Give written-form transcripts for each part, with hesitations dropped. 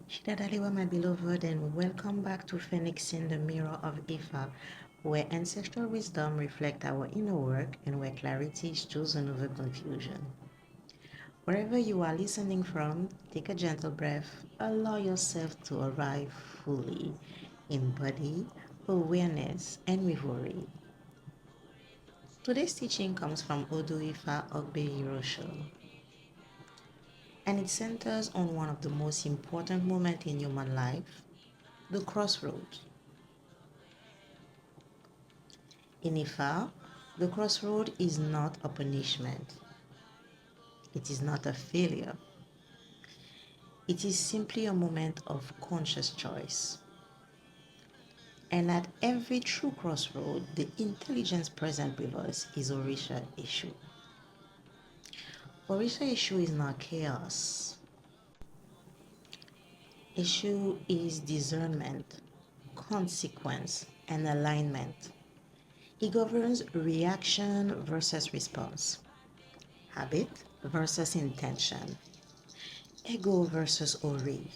Shidadaliwa, my beloved, and welcome back to Phoenixeen, the mirror of Ifa, where ancestral wisdom reflects our inner work and where clarity is chosen over confusion. Wherever you are listening from, take a gentle breath, allow yourself to arrive fully in body, awareness, and reverie. Today's teaching comes from Odu Ifa Ogbe Ìròsùn, and it centers on one of the most important moments in human life, the crossroads. In Ifa, the crossroad is not a punishment. It is not a failure. It is simply a moment of conscious choice. And at every true crossroad, the intelligence present with us is Orisha issue. Orisha issue is not chaos. Issue is discernment, consequence, and alignment. It governs reaction versus response, habit versus intention, ego versus Ori.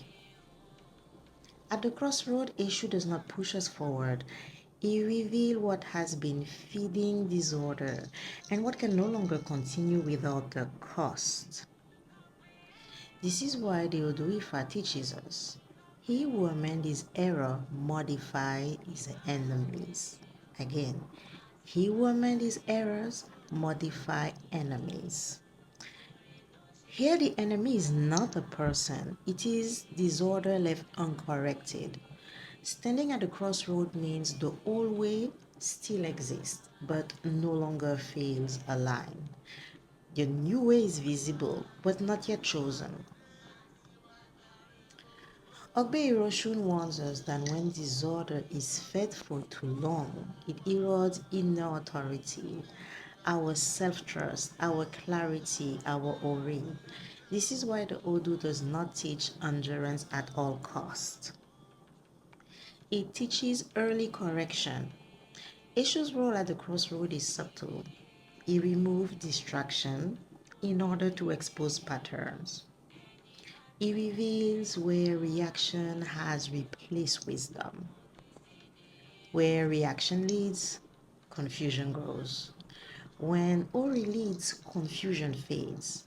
At the crossroad, issue does not push us forward. It reveals what has been feeding disorder and what can no longer continue without the cost. This is why the Oduifa teaches us. He who amends his error modifies his enemies. Again, he who amends his errors modify enemies. Here the enemy is not a person, it is disorder left uncorrected. Standing at the crossroad means the old way still exists, but no longer feels aligned. The new way is visible, but not yet chosen. Ogbe Ìròsùn warns us that when disorder is fed for too long, it erodes inner authority, our self-trust, our clarity, our ori. This is why the Odu does not teach endurance at all costs. It teaches early correction. Issue's role at the crossroad is subtle. It removes distraction in order to expose patterns. It reveals where reaction has replaced wisdom. Where reaction leads, confusion grows. When Ori leads, confusion fades.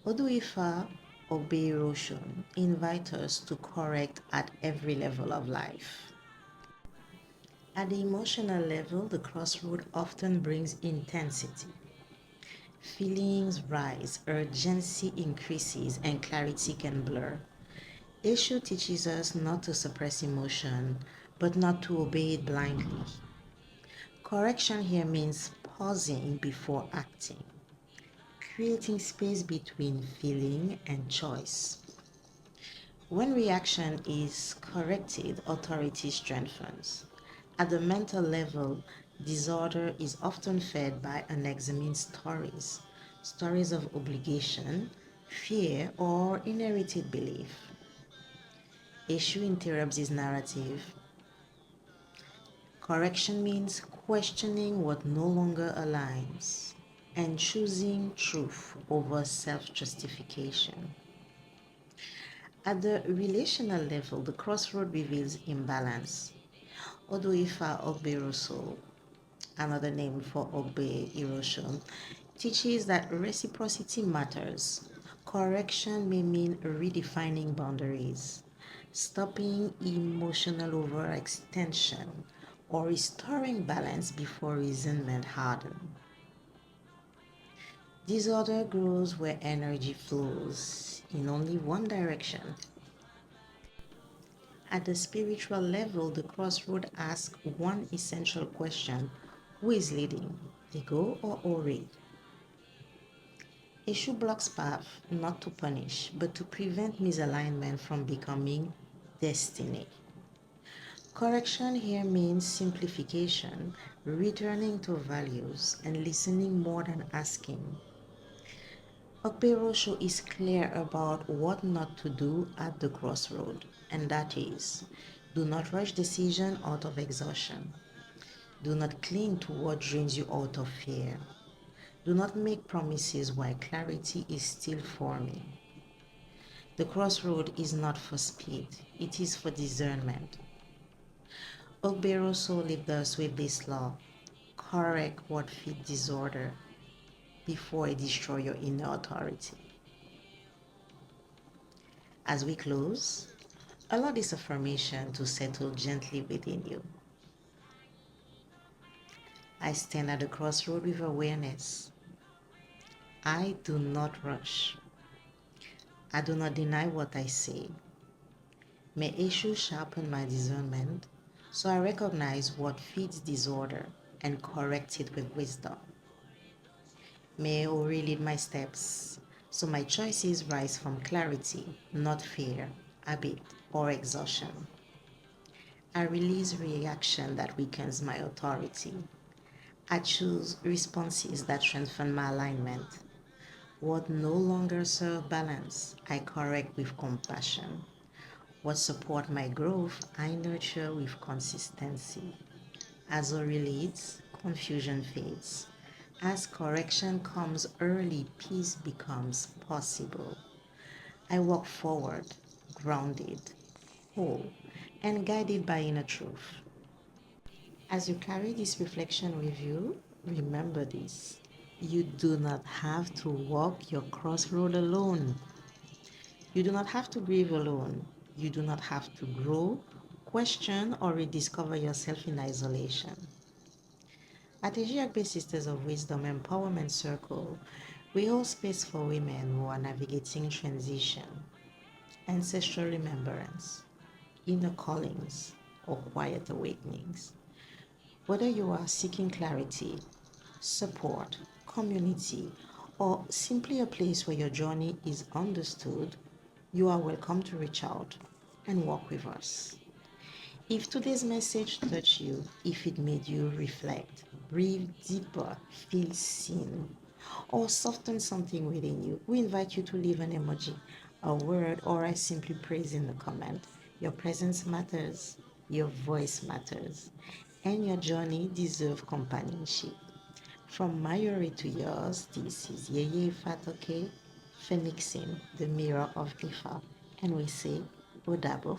Oduifa Ogbe Ìròsùn invite us to correct at every level of life. At the emotional level, the crossroad often brings intensity. Feelings rise, urgency increases, and clarity can blur. Issue teaches us not to suppress emotion, but not to obey it blindly. Correction here means pausing before acting, creating space between feeling and choice. When reaction is corrected, authority strengthens. At the mental level, disorder is often fed by unexamined stories, stories of obligation, fear, or inherited belief. Issue interrupts his narrative. Correction means questioning what no longer aligns and choosing truth over self-justification. At the relational level, the crossroad reveals imbalance. Oduifa Ogbe Ìròsùn, another name for Ogbe Ìròsùn, teaches that reciprocity matters. Correction may mean redefining boundaries, stopping emotional overextension, or restoring balance before resentment hardens. Disorder grows where energy flows in only one direction. At the spiritual level, the crossroad asks one essential question: who is leading, ego or Ori? Issue blocks path not to punish, but to prevent misalignment from becoming destiny. Correction here means simplification, returning to values, and listening more than asking. Ogbe Ìròsùn is clear about what not to do at the crossroad, and that is, do not rush decision out of exhaustion. Do not cling to what drains you out of fear. Do not make promises while clarity is still forming. The crossroad is not for speed, it is for discernment. Ogbe Ìròsùn lived us with this law: correct what feeds disorder before it destroys your inner authority. As we close, allow this affirmation to settle gently within you. I stand at the crossroad with awareness. I do not rush. I do not deny what I say. May Eshu sharpen my discernment so I recognize what feeds disorder and correct it with wisdom. May Ori lead my steps so my choices rise from clarity, not fear, habit, or exhaustion. I release reaction that weakens my authority. I choose responses that strengthen my alignment. What no longer serve balance, I correct with compassion. What support my growth, I nurture with consistency. As Ori leads, confusion fades. As correction comes early, peace becomes possible. I walk forward, grounded, whole, and guided by inner truth. As you carry this reflection with you, remember this: you do not have to walk your crossroad alone. You do not have to grieve alone. You do not have to grow, question, or rediscover yourself in isolation. At Èjìogbè Sisters of Wisdom Empowerment Circle, we hold space for women who are navigating transition, ancestral remembrance, inner callings, or quiet awakenings. Whether you are seeking clarity, support, community, or simply a place where your journey is understood, you are welcome to reach out and walk with us. If today's message touched you, if it made you reflect, breathe deeper, feel seen, or soften something within you, we invite you to leave an emoji, a word, or a simply praise in the comment. Your presence matters, your voice matters, and your journey deserves companionship. From my Yori to yours, this is Yeye Fatoke, Phoenixeen, the mirror of Ifa, and we say, Odabo.